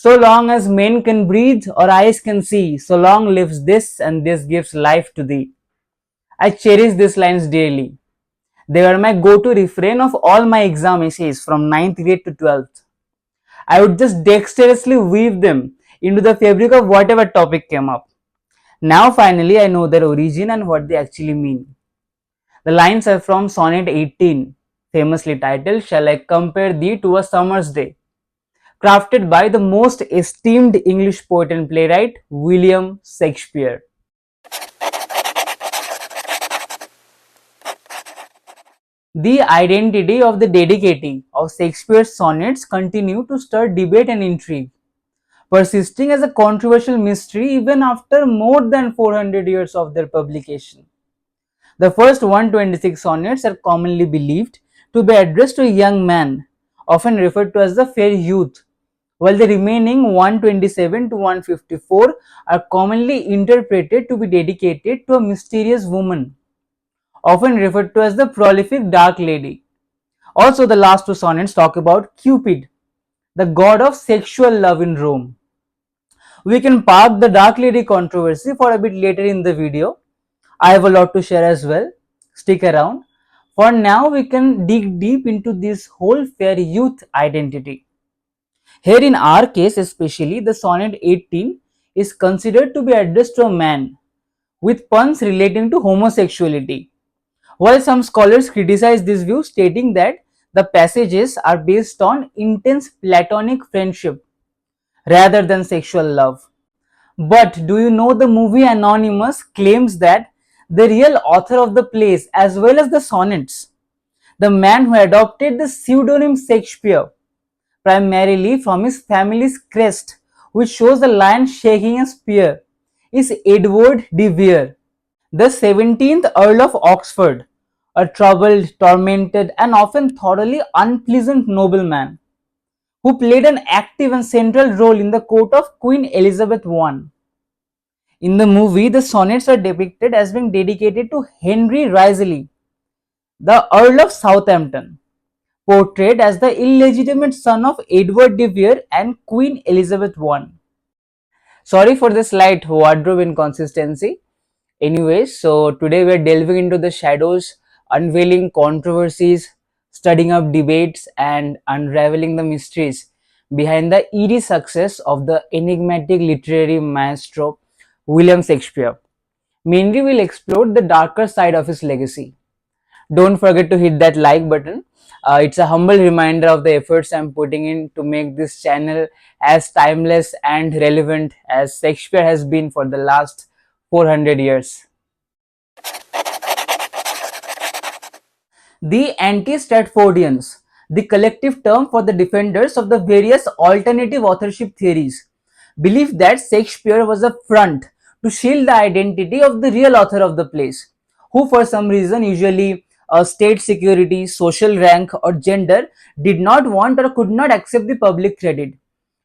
So long as men can breathe or eyes can see, so long lives this and this gives life to thee. I cherish these lines daily. They were my go-to refrain of all my exam essays from 9th grade to 12th. I would just dexterously weave them into the fabric of whatever topic came up. Now finally I know their origin and what they actually mean. The lines are from Sonnet 18, famously titled Shall I Compare Thee to a Summer's Day, crafted by the most esteemed English poet and playwright, William Shakespeare. The identity of the dedicatee of Shakespeare's sonnets continue to stir debate and intrigue, persisting as a controversial mystery even after more than 400 years of their publication. The first 126 sonnets are commonly believed to be addressed to a young man, often referred to as the fair youth, while the remaining 127 to 154 are commonly interpreted to be dedicated to a mysterious woman, often referred to as the prolific dark lady. Also, the last two sonnets talk about Cupid, the god of sexual love in Rome. We can park the dark lady controversy for a bit later in the video. I have a lot to share as well. Stick around. For now, we can dig deep into this whole fair youth identity. Here in our case especially, the sonnet 18 is considered to be addressed to a man, with puns relating to homosexuality. While some scholars criticize this view, stating that the passages are based on intense platonic friendship rather than sexual love. But do you know the movie Anonymous claims that the real author of the plays as well as the sonnets, the man who adopted the pseudonym Shakespeare, primarily from his family's crest, which shows the lion shaking a spear, is Edward de Vere, the 17th Earl of Oxford, a troubled, tormented, and often thoroughly unpleasant nobleman who played an active and central role in the court of Queen Elizabeth I. In the movie, the sonnets are depicted as being dedicated to Henry Wriothesley, the Earl of Southampton, portrayed as the illegitimate son of Edward de Vere and Queen Elizabeth I. Sorry for the slight wardrobe inconsistency. Anyways, so today we are delving into the shadows, unveiling controversies, studying up debates, and unraveling the mysteries behind the eerie success of the enigmatic literary maestro William Shakespeare. Mainly, we'll explore the darker side of his legacy. Don't forget to hit that like button. It's a humble reminder of the efforts I'm putting in to make this channel as timeless and relevant as Shakespeare has been for the last 400 years. The anti-Stratfordians, the collective term for the defenders of the various alternative authorship theories, believe that Shakespeare was a front to shield the identity of the real author of the plays, who for some reason, usually state security, social rank, or gender, did not want or could not accept the public credit,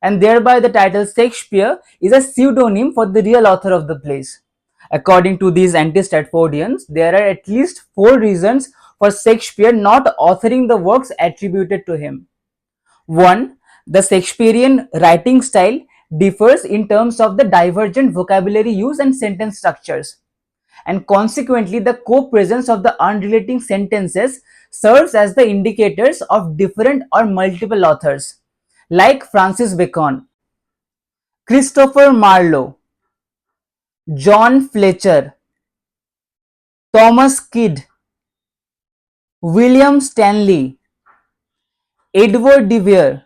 and thereby the title Shakespeare is a pseudonym for the real author of the plays. According to these anti-Stratfordians, there are at least 4 reasons for Shakespeare not authoring the works attributed to him. 1. The Shakespearean writing style differs in terms of the divergent vocabulary use and sentence structures, and consequently the co-presence of the unrelating sentences serves as the indicators of different or multiple authors, like Francis Bacon, Christopher Marlowe, John Fletcher, Thomas Kidd, William Stanley, Edward de Vere,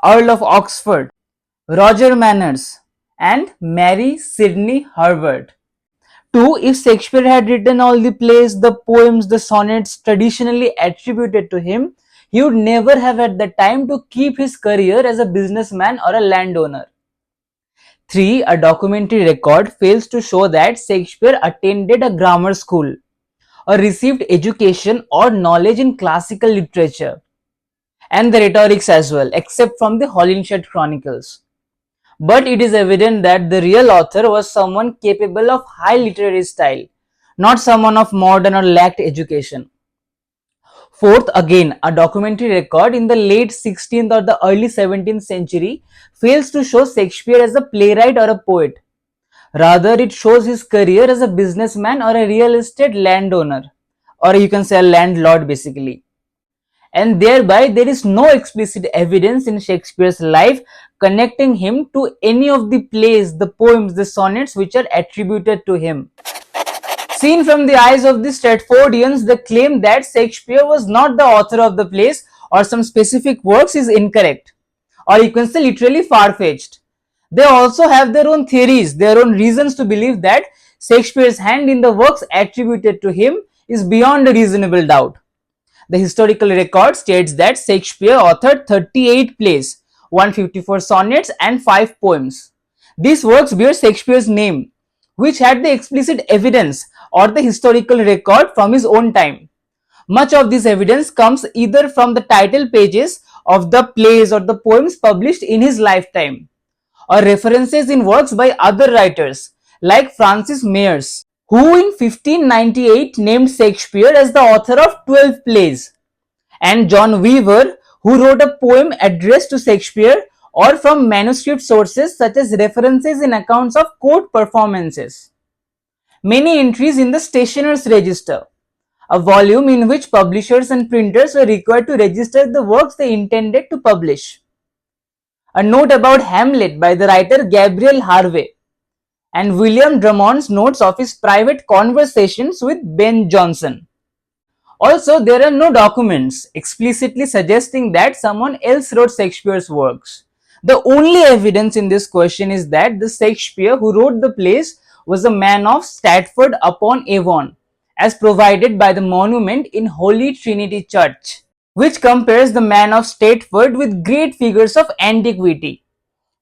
Earl of Oxford, Roger Manners, and Mary Sidney Herbert. 2. If Shakespeare had written all the plays, the poems, the sonnets traditionally attributed to him, he would never have had the time to keep his career as a businessman or a landowner. 3. A documentary record fails to show that Shakespeare attended a grammar school or received education or knowledge in classical literature and the rhetorics as well, except from the Holinshed Chronicles. But it is evident that the real author was someone capable of high literary style, not someone of modern or lacked education. Fourth, again, a documentary record in the late 16th or the early 17th century fails to show Shakespeare as a playwright or a poet. Rather, it shows his career as a businessman or a real estate landowner, or you can say a landlord basically. And thereby, there is no explicit evidence in Shakespeare's life connecting him to any of the plays, the poems, the sonnets which are attributed to him. Seen from the eyes of the Stratfordians, the claim that Shakespeare was not the author of the plays or some specific works is incorrect, or you can say literally far-fetched. They also have their own theories, their own reasons to believe that Shakespeare's hand in the works attributed to him is beyond a reasonable doubt. The historical record states that Shakespeare authored 38 plays, 154 sonnets, and 5 poems. These works bear Shakespeare's name, which had the explicit evidence or the historical record from his own time. Much of this evidence comes either from the title pages of the plays or the poems published in his lifetime, or references in works by other writers like Francis Mears, who in 1598 named Shakespeare as the author of 12 plays, and John Weaver, who wrote a poem addressed to Shakespeare, or from manuscript sources such as references in accounts of court performances. Many entries in the Stationer's Register, a volume in which publishers and printers were required to register the works they intended to publish. A note about Hamlet by the writer Gabriel Harvey, and William Drummond's notes of his private conversations with Ben Jonson. Also, there are no documents explicitly suggesting that someone else wrote Shakespeare's works. The only evidence in this question is that the Shakespeare who wrote the plays was a man of Stratford upon Avon, as provided by the monument in Holy Trinity Church, which compares the man of Stratford with great figures of antiquity,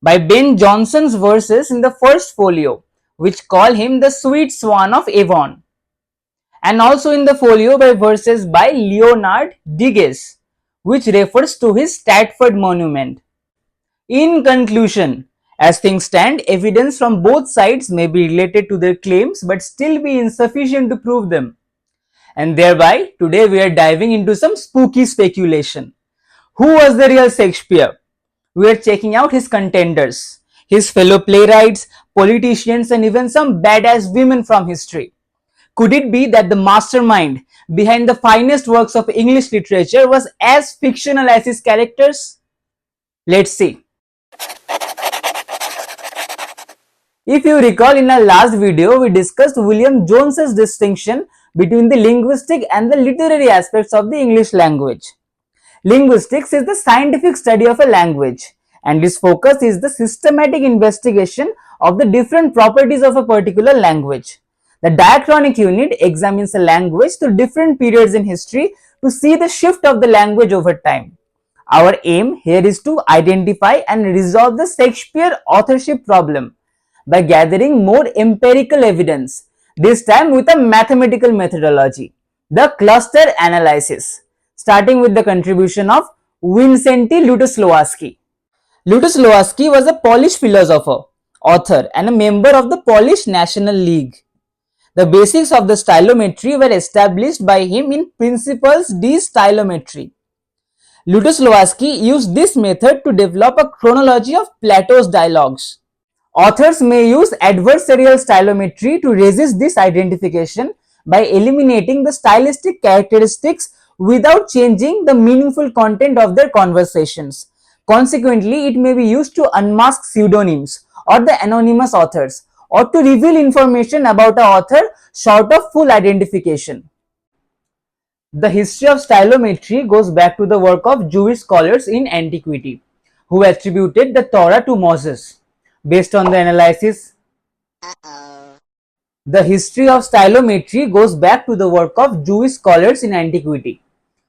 by Ben Jonson's verses in the first folio, which call him the sweet swan of Avon, and also in the folio by verses by Leonard Digges, which refers to his Stratford monument. In conclusion, as things stand, evidence from both sides may be related to their claims but still be insufficient to prove them. And thereby, today we are diving into some spooky speculation. Who was the real Shakespeare? We are checking out his contenders, his fellow playwrights, politicians, and even some badass women from history. Could it be that the mastermind behind the finest works of English literature was as fictional as his characters? Let's see. If you recall, in our last video, we discussed William Jones's distinction between the linguistic and the literary aspects of the English language. Linguistics is the scientific study of a language, and its focus is the systematic investigation of the different properties of a particular language. The diachronic unit examines a language through different periods in history to see the shift of the language over time. Our aim here is to identify and resolve the Shakespeare authorship problem by gathering more empirical evidence, this time with a mathematical methodology, the cluster analysis, starting with the contribution of Wincenty Lutosławski. Lutosławski was a Polish philosopher, author, and a member of the Polish National League. The basics of the stylometry were established by him in Principles de Stylometry. Lutosławski used this method to develop a chronology of Plato's dialogues. Authors may use adversarial stylometry to resist this identification by eliminating the stylistic characteristics without changing the meaningful content of their conversations. Consequently, it may be used to unmask pseudonyms or the anonymous authors, or to reveal information about an author short of full identification. The history of stylometry goes back to the work of Jewish scholars in antiquity, who attributed the Torah to Moses. Based on the analysis, the history of stylometry goes back to the work of Jewish scholars in antiquity,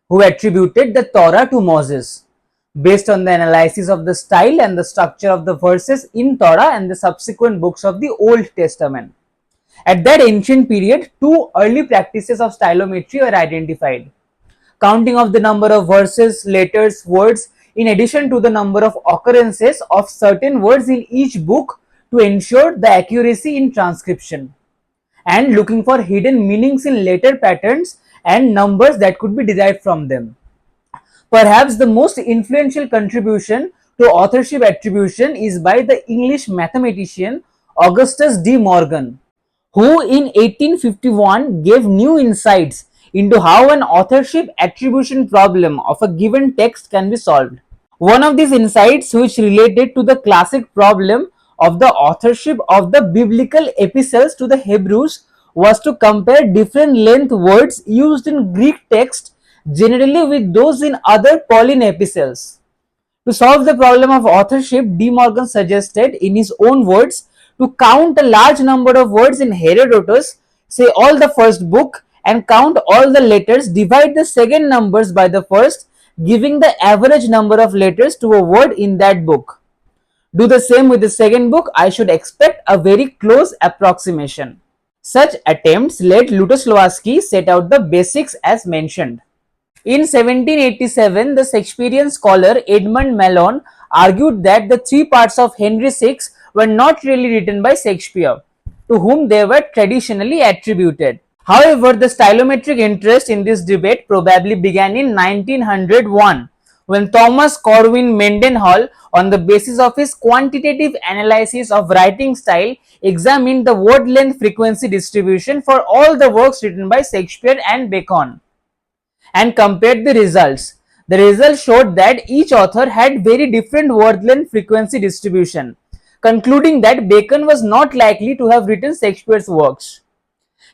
who attributed the Torah to Moses. Based on the analysis of the style and the structure of the verses in Torah and the subsequent books of the Old Testament. At that ancient period, two early practices of stylometry were identified: counting of the number of verses, letters, words, in addition to the number of occurrences of certain words in each book to ensure the accuracy in transcription, and looking for hidden meanings in letter patterns and numbers that could be derived from them. Perhaps the most influential contribution to authorship attribution is by the English mathematician Augustus De Morgan, who in 1851 gave new insights into how an authorship attribution problem of a given text can be solved. One of these insights, which related to the classic problem of the authorship of the biblical epistles to the Hebrews, was to compare different length words used in Greek text generally with those in other Pauline epistles. To solve the problem of authorship, De Morgan suggested, in his own words, to count a large number of words in Herodotus, say all the first book, and count all the letters, divide the second numbers by the first, giving the average number of letters to a word in that book. Do the same with the second book, I should expect a very close approximation. Such attempts led Lutosławski set out the basics as mentioned. In 1787, the Shakespearean scholar Edmund Malone argued that the three parts of Henry VI were not really written by Shakespeare, to whom they were traditionally attributed. However, the stylometric interest in this debate probably began in 1901, when Thomas Corwin Mendenhall, on the basis of his quantitative analysis of writing style, examined the word length frequency distribution for all the works written by Shakespeare and Bacon and compared the results. The results showed that each author had very different word length frequency distribution, concluding that Bacon was not likely to have written Shakespeare's works.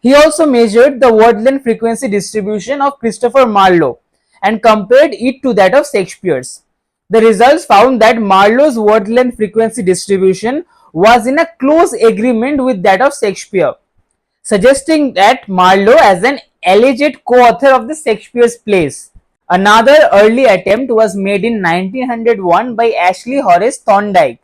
He also measured the word length frequency distribution of Christopher Marlowe and compared it to that of Shakespeare's. The results found that Marlowe's word length frequency distribution was in a close agreement with that of Shakespeare, suggesting that Marlowe as an alleged co-author of the Shakespeare's plays. Another early attempt was made in 1901 by Ashley Horace Thorndike,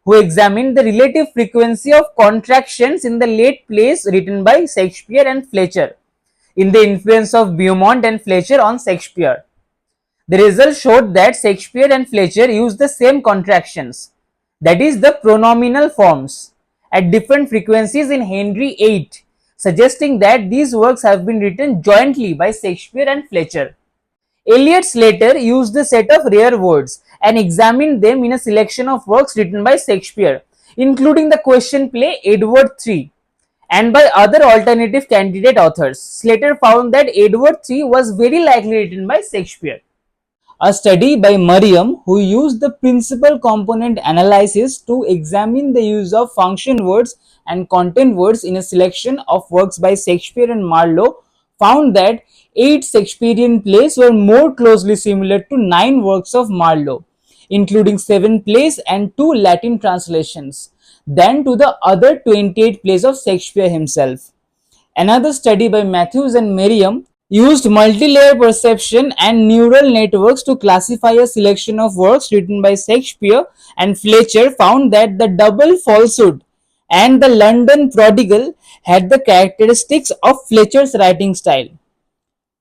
who examined the relative frequency of contractions in the late plays written by Shakespeare and Fletcher, in the influence of Beaumont and Fletcher on Shakespeare. The results showed that Shakespeare and Fletcher used the same contractions, that is, the pronominal forms, at different frequencies in Henry VIII, suggesting that these works have been written jointly by Shakespeare and Fletcher. Eliot Slater used the set of rare words and examined them in a selection of works written by Shakespeare, including the question play Edward III, and by other alternative candidate authors. Slater found that Edward III was very likely written by Shakespeare. A study by Merriam, who used the principal component analysis to examine the use of function words and content words in a selection of works by Shakespeare and Marlowe, found that 8 Shakespearean plays were more closely similar to 9 works of Marlowe, including 7 plays and 2 Latin translations, than to the other 28 plays of Shakespeare himself. Another study by Matthews and Merriam used multi-layer perception and neural networks to classify a selection of works written by Shakespeare, and Fletcher found that the Double Falsehood and the London Prodigal had the characteristics of Fletcher's writing style.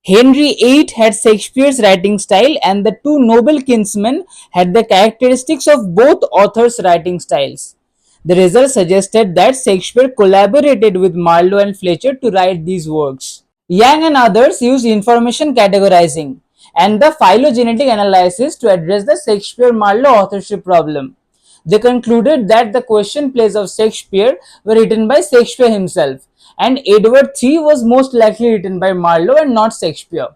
Henry VIII had Shakespeare's writing style, and the two noble kinsmen had the characteristics of both authors' writing styles. The results suggested that Shakespeare collaborated with Marlowe and Fletcher to write these works. Young and others used information categorizing and the phylogenetic analysis to address the Shakespeare-Marlowe authorship problem. They concluded that the question plays of Shakespeare were written by Shakespeare himself, and Edward III was most likely written by Marlowe and not Shakespeare.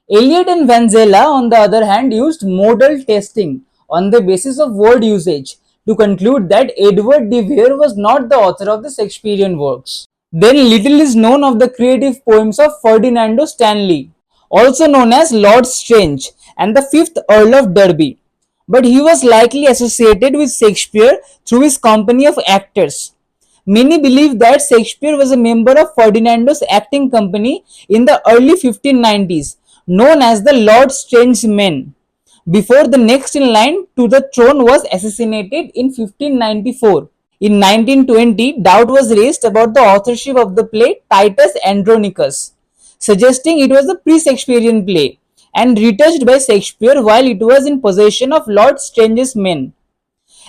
Eliot and Van Zela, on the other hand, used modal testing on the basis of word usage to conclude that Edward de Vere was not the author of the Shakespearean works. Then little is known of the creative poems of Ferdinando Stanley, also known as Lord Strange and the 5th Earl of Derby, but he was likely associated with Shakespeare through his company of actors. Many believe that Shakespeare was a member of Ferdinando's acting company in the early 1590s, known as the Lord Strange Men, before the next in line to the throne was assassinated in 1594. In 1920, doubt was raised about the authorship of the play Titus Andronicus, suggesting it was a pre-Shakespearean play and retouched by Shakespeare while it was in possession of Lord Strange's men.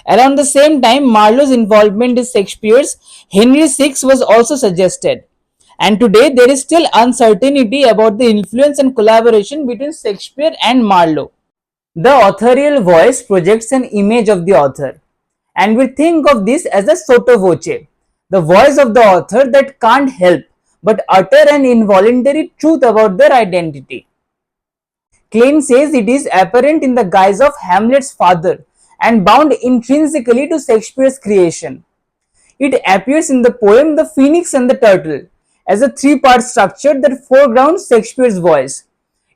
Around the same time, Marlowe's involvement in Shakespeare's Henry VI was also suggested, And today there is still uncertainty about the influence and collaboration between Shakespeare and Marlowe. The authorial voice projects an image of the author, and we think of this as a sotto voce, the voice of the author that can't help but utter an involuntary truth about their identity. Klein says it is apparent in the guise of Hamlet's father and bound intrinsically to Shakespeare's creation. It appears in the poem The Phoenix and the Turtle as a three-part structure that foregrounds Shakespeare's voice.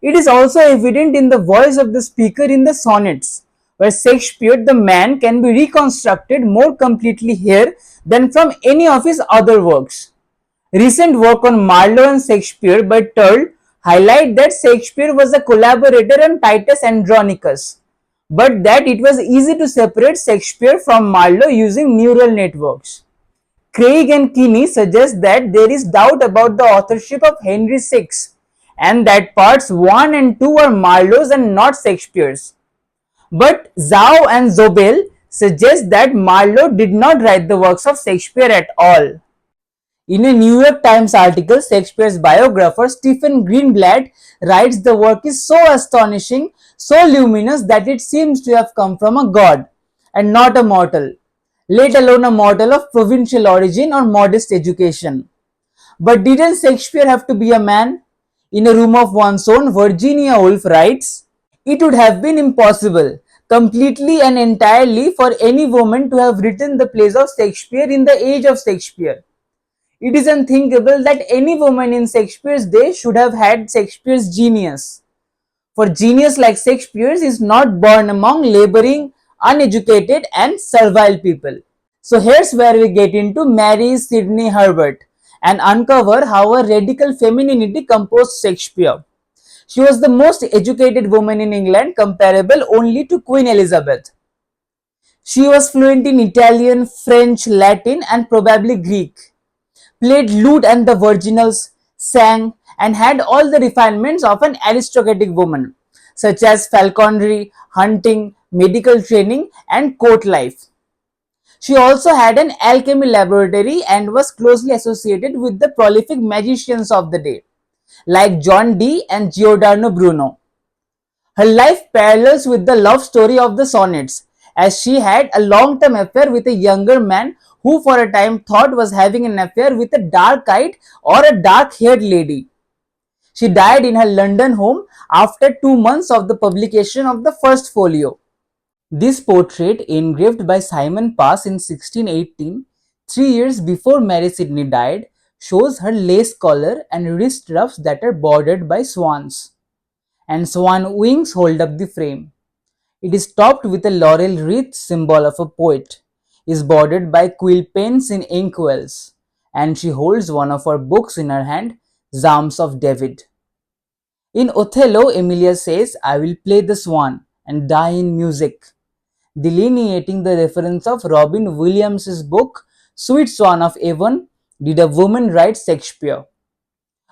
It is also evident in the voice of the speaker in the sonnets, where Shakespeare the man can be reconstructed more completely here than from any of his other works. Recent work on Marlowe and Shakespeare by Turl highlight that Shakespeare was a collaborator on Titus Andronicus, but that it was easy to separate Shakespeare from Marlowe using neural networks. Craig and Kinney suggest that there is doubt about the authorship of Henry VI and that parts 1 and 2 are Marlowe's and not Shakespeare's. But Zhao and Zobel suggest that Marlowe did not write the works of Shakespeare at all. In a New York Times article, Shakespeare's biographer Stephen Greenblatt writes the work is so astonishing, so luminous that it seems to have come from a god and not a mortal, let alone a mortal of provincial origin or modest education. But didn't Shakespeare have to be a man? In a room of one's own, Virginia Woolf writes, it would have been impossible, completely and entirely, for any woman to have written the plays of Shakespeare in the age of Shakespeare. It is unthinkable that any woman in Shakespeare's day should have had Shakespeare's genius. For genius like Shakespeare's is not born among laboring, uneducated and servile people. So here's where we get into Mary Sidney Herbert and uncover how her radical femininity composed Shakespeare. She was the most educated woman in England, comparable only to Queen Elizabeth. She was fluent in Italian, French, Latin and probably Greek, played lute and the virginals, sang, and had all the refinements of an aristocratic woman, such as falconry, hunting, medical training, and court life. She also had an alchemy laboratory and was closely associated with the prolific magicians of the day, like John Dee and Giordano Bruno. Her life parallels with the love story of the sonnets, as she had a long-term affair with a younger man who for a time thought was having an affair with a dark-eyed or a dark-haired lady. She died in her London home after 2 months of the publication of the first folio. This portrait, engraved by Simon Pass in 1618, 3 years before Mary Sidney died, shows her lace collar and wrist ruffs that are bordered by swans, and swan wings hold up the frame. It is topped with a laurel wreath, symbol of a poet, is bordered by quill pens in inkwells, and she holds one of her books in her hand, Psalms of David. In Othello, Emilia says, I will play the swan and die in music, delineating the reference of Robin Williams' book, Sweet Swan of Avon, Did a Woman Write Shakespeare?,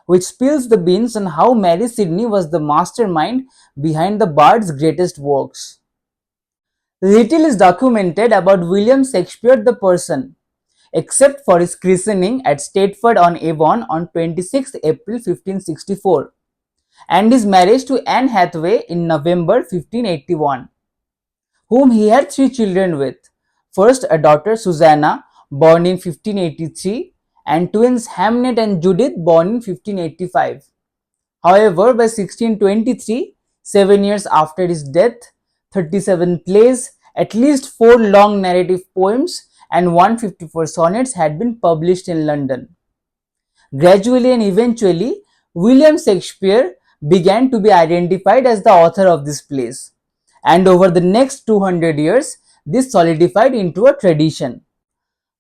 which spills the beans on how Mary Sidney was the mastermind behind the bard's greatest works. Little is documented about William Shakespeare the person, except for his christening at Stratford-on-Avon on 26 April 1564 and his marriage to Anne Hathaway in November 1581, whom he had 3 children with. First, a daughter Susanna, born in 1583, and twins Hamnet and Judith, born in 1585. However, by 1623, 7 years after his death, 37 plays, at least 4 long narrative poems, and 154 sonnets had been published in London. Gradually and eventually, William Shakespeare began to be identified as the author of these plays, and over the next 200 years, this solidified into a tradition.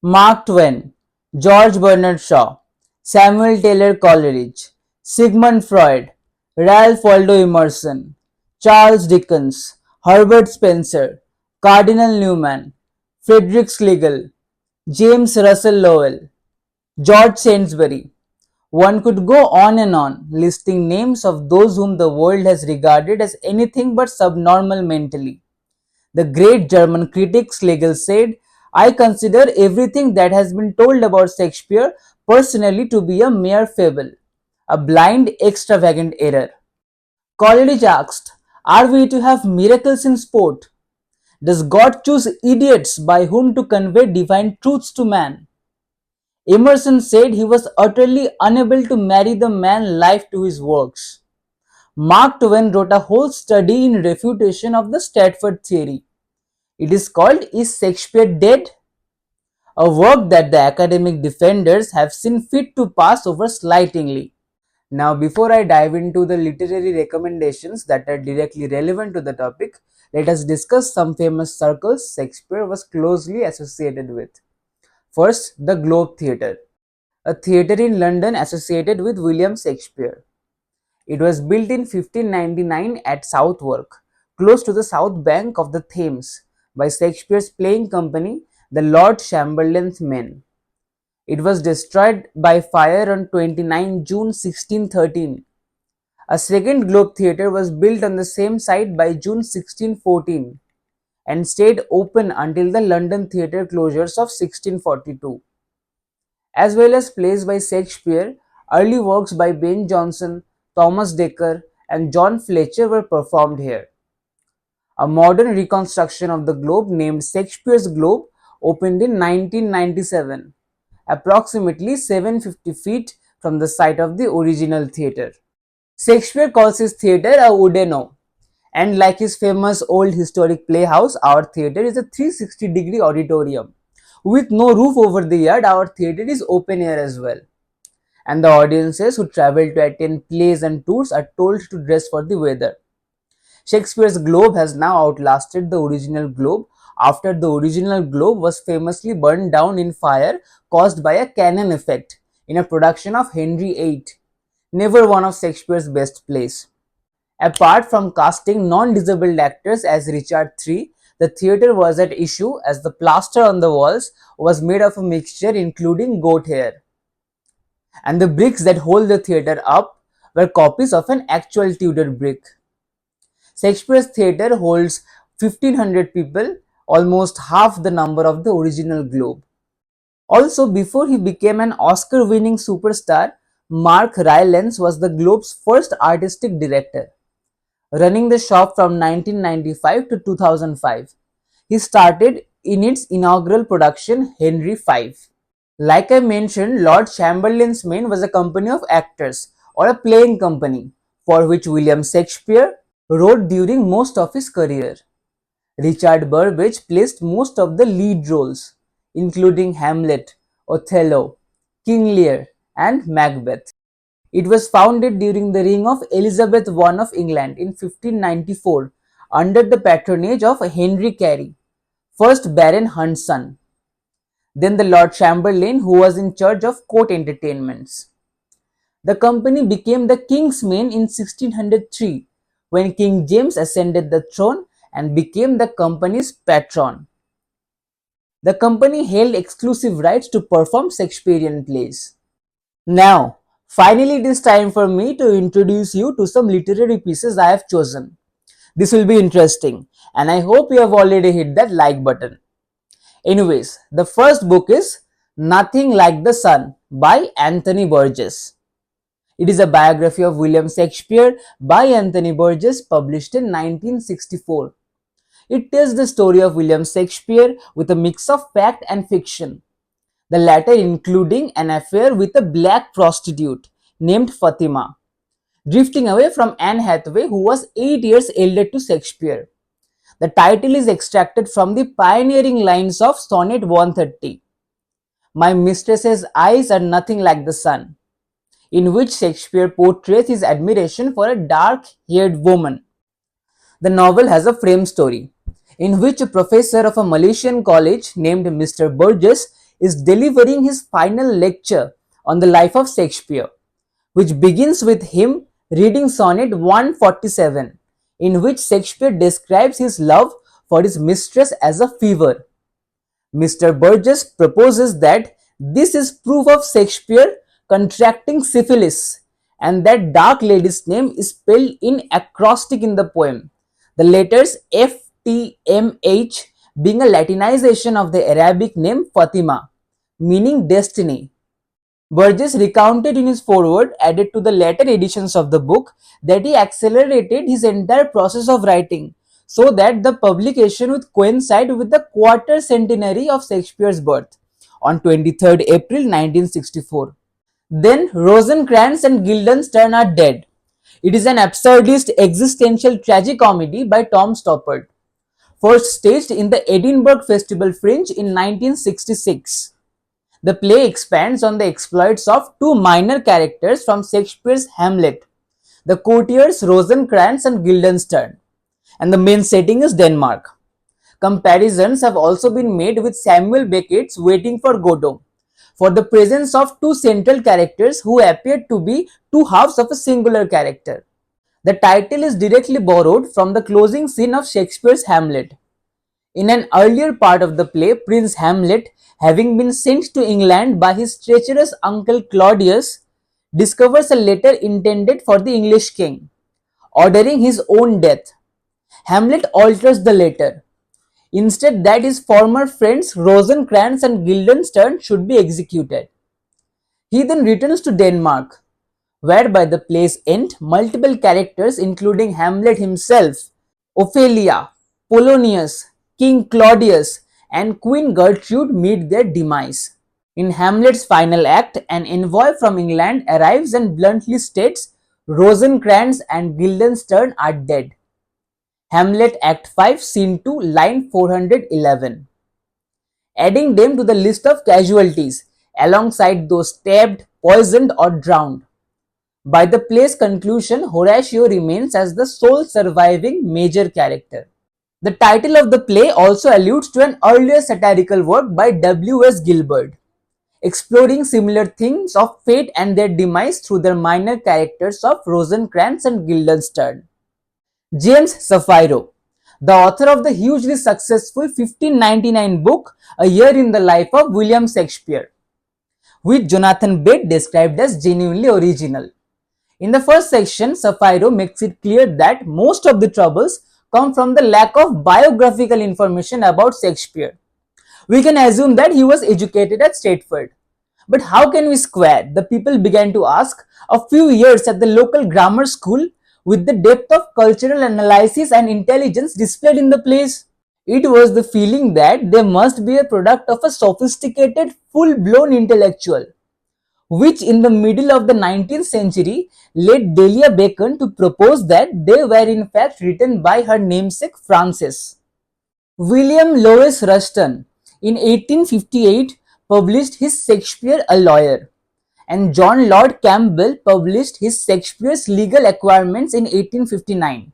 Mark Twain, George Bernard Shaw, Samuel Taylor Coleridge, Sigmund Freud, Ralph Waldo Emerson, Charles Dickens, Herbert Spencer, Cardinal Newman, Frederick Schlegel, James Russell Lowell, George Sainsbury. One could go on and on, listing names of those whom the world has regarded as anything but subnormal mentally. The great German critic Schlegel said, I consider everything that has been told about Shakespeare personally to be a mere fable, a blind, extravagant error. Coleridge asked, are we to have miracles in sport? Does God choose idiots by whom to convey divine truths to man? Emerson said he was utterly unable to marry the man life to his works. Mark Twain wrote a whole study in refutation of the Stratford theory. It is called Is Shakespeare Dead? A work that the academic defenders have seen fit to pass over slightingly. Now, before I dive into the literary recommendations that are directly relevant to the topic, let us discuss some famous circles Shakespeare was closely associated with. First, the Globe Theatre, a theatre in London associated with William Shakespeare. It was built in 1599 at Southwark, close to the south bank of the Thames, by Shakespeare's playing company, the Lord Chamberlain's Men. It was destroyed by fire on 29 June 1613. A second Globe Theatre was built on the same site by June 1614 and stayed open until the London theatre closures of 1642. As well as plays by Shakespeare, early works by Ben Jonson, Thomas Dekker, and John Fletcher were performed here. A modern reconstruction of the Globe named Shakespeare's Globe opened in 1997, approximately 750 feet from the site of the original theatre. Shakespeare calls his theatre a Udeno, and like his famous old historic playhouse, our theatre is a 360-degree auditorium. With no roof over the yard, our theatre is open air as well. And the audiences who travel to attend plays and tours are told to dress for the weather. Shakespeare's Globe has now outlasted the original Globe after the original Globe was famously burned down in fire caused by a cannon effect in a production of Henry VIII, never one of Shakespeare's best plays. Apart from casting non-disabled actors as Richard III, the theatre was at issue as the plaster on the walls was made of a mixture including goat hair. And the bricks that hold the theatre up were copies of an actual Tudor brick. Shakespeare's theatre holds 1500 people, almost half the number of the original Globe. Also, before he became an Oscar-winning superstar, Mark Rylance was the Globe's first artistic director, running the shop from 1995 to 2005. He started in its inaugural production, Henry V. Like I mentioned, Lord Chamberlain's Men was a company of actors, or a playing company, for which William Shakespeare wrote during most of his career. Richard Burbage placed most of the lead roles, including Hamlet, Othello, King Lear, and Macbeth. It was founded during the reign of Elizabeth I of England in 1594 under the patronage of Henry Carey, 1st Baron Hunt's son, then the Lord Chamberlain, who was in charge of court entertainments. The company became the King's Men in 1603 when King James ascended the throne and became the company's patron. The company held exclusive rights to perform Shakespearean plays. Now, finally it is time for me to introduce you to some literary pieces I have chosen. This will be interesting and I hope you have already hit that like button. Anyways, the first book is Nothing Like the Sun by Anthony Burgess. It is a biography of William Shakespeare by Anthony Burgess published in 1964. It tells the story of William Shakespeare with a mix of fact and fiction, the latter including an affair with a black prostitute named Fatima, drifting away from Anne Hathaway, who was 8 years elder to Shakespeare. The title is extracted from the pioneering lines of Sonnet 130, My mistress's eyes are nothing like the sun, in which Shakespeare portrays his admiration for a dark-haired woman. The novel has a frame story, in which a professor of a Malaysian college named Mr. Burgess is delivering his final lecture on the life of Shakespeare, which begins with him reading Sonnet 147, in which Shakespeare describes his love for his mistress as a fever. Mr. Burgess proposes that this is proof of Shakespeare contracting syphilis and that dark lady's name is spelled in acrostic in the poem, the letters FTMH being a Latinization of the Arabic name Fatima, meaning destiny. Burgess recounted in his foreword, added to the later editions of the book, that he accelerated his entire process of writing so that the publication would coincide with the quarter centenary of Shakespeare's birth on 23rd April 1964. Then Rosencrantz and Guildenstern are dead. It is an absurdist existential tragicomedy by Tom Stoppard, first staged in the Edinburgh Festival Fringe in 1966. The play expands on the exploits of two minor characters from Shakespeare's Hamlet, the courtiers Rosencrantz and Guildenstern, and the main setting is Denmark. Comparisons have also been made with Samuel Beckett's Waiting for Godot, for the presence of two central characters who appear to be two halves of a singular character. The title is directly borrowed from the closing scene of Shakespeare's Hamlet. In an earlier part of the play, Prince Hamlet, having been sent to England by his treacherous uncle Claudius, discovers a letter intended for the English king, ordering his own death. Hamlet alters the letter. Instead, that his former friends Rosencrantz and Guildenstern should be executed. He then returns to Denmark, where by the play's end, multiple characters including Hamlet himself, Ophelia, Polonius, King Claudius, and Queen Gertrude meet their demise. In Hamlet's final act, an envoy from England arrives and bluntly states Rosencrantz and Guildenstern are dead. Hamlet Act 5, Scene 2, line 411. Adding them to the list of casualties, alongside those stabbed, poisoned, or drowned. By the play's conclusion, Horatio remains as the sole surviving major character. The title of the play also alludes to an earlier satirical work by W.S. Gilbert, exploring similar themes of fate and their demise through their minor characters of Rosencrantz and Guildenstern. James Sapphiro, the author of the hugely successful 1599 book A Year in the Life of William Shakespeare, which Jonathan Bate described as genuinely original. In the first section, Sapphiro makes it clear that most of the troubles come from the lack of biographical information about Shakespeare. We can assume that he was educated at Stratford. But how can we square, the people began to ask, a few years at the local grammar school with the depth of cultural analysis and intelligence displayed in the plays? It was the feeling that they must be a product of a sophisticated, full-blown intellectual, which in the middle of the 19th century led Delia Bacon to propose that they were in fact written by her namesake Frances. William Lewis Rushton in 1858 published his Shakespeare a Lawyer, and John Lord Campbell published his Shakespeare's Legal Acquirements in 1859.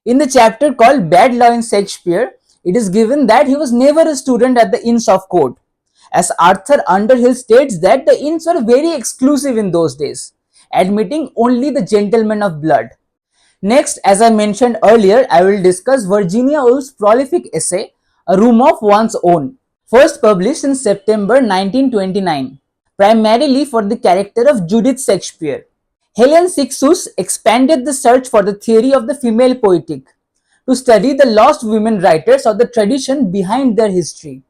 In the chapter called Bad Law in Shakespeare, it is given that he was never a student at the Inns of Court, as Arthur Underhill states that the inns were very exclusive in those days, admitting only the gentlemen of blood. Next, as I mentioned earlier, I will discuss Virginia Woolf's prolific essay, A Room of One's Own, first published in September 1929, primarily for the character of Judith Shakespeare. Helen Sixtus expanded the search for the theory of the female poetic to study the lost women writers or the tradition behind their history.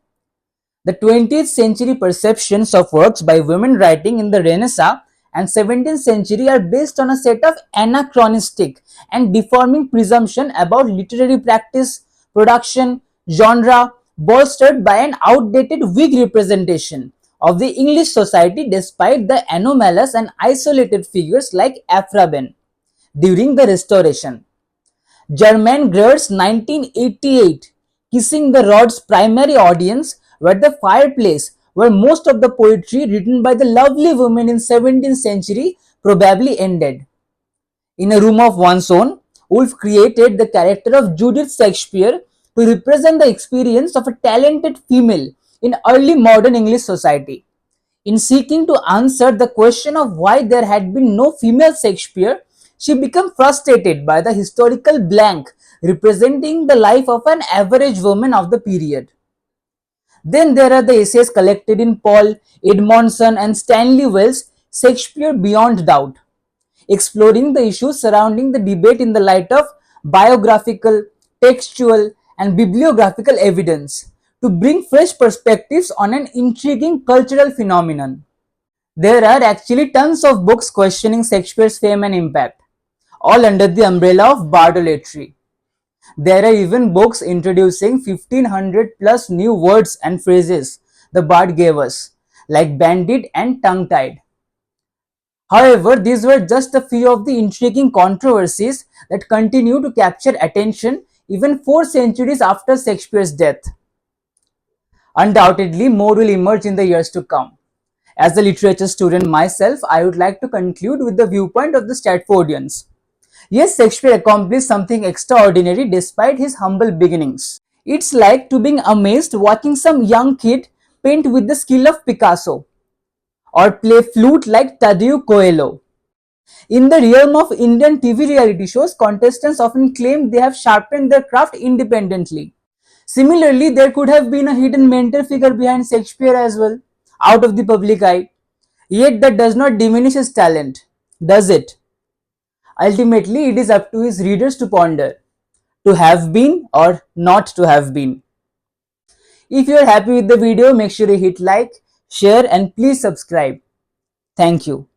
The 20th century perceptions of works by women writing in the Renaissance and 17th century are based on a set of anachronistic and deforming presumptions about literary practice, production, genre, bolstered by an outdated Whig representation of the English society despite the anomalous and isolated figures like Aphra-Behn during the Restoration. Germaine Greer's 1988 Kissing the Rod's primary audience were the fireplace where most of the poetry written by the lovely women in 17th century probably ended. In A Room of One's Own, Woolf created the character of Judith Shakespeare to represent the experience of a talented female in early modern English society. In seeking to answer the question of why there had been no female Shakespeare, she became frustrated by the historical blank representing the life of an average woman of the period. Then there are the essays collected in Paul Edmondson and Stanley Wells' Shakespeare Beyond Doubt, exploring the issues surrounding the debate in the light of biographical, textual, and bibliographical evidence to bring fresh perspectives on an intriguing cultural phenomenon. There are actually tons of books questioning Shakespeare's fame and impact, all under the umbrella of bardolatry. There are even books introducing 1500 plus new words and phrases the bard gave us, like bandit and tongue-tied. However, these were just a few of the intriguing controversies that continue to capture attention even 4 centuries after Shakespeare's death. Undoubtedly, more will emerge in the years to come. As a literature student myself, I would like to conclude with the viewpoint of the Stratfordians. Yes, Shakespeare accomplished something extraordinary despite his humble beginnings. It's like to being amazed watching some young kid paint with the skill of Picasso or play flute like Tadeu Coelho. In the realm of Indian TV reality shows, contestants often claim they have sharpened their craft independently. Similarly, there could have been a hidden mentor figure behind Shakespeare as well, out of the public eye. Yet that does not diminish his talent, does it? Ultimately, it is up to his readers to ponder, to have been or not to have been. If you are happy with the video, make sure you hit like, share and please subscribe. Thank you.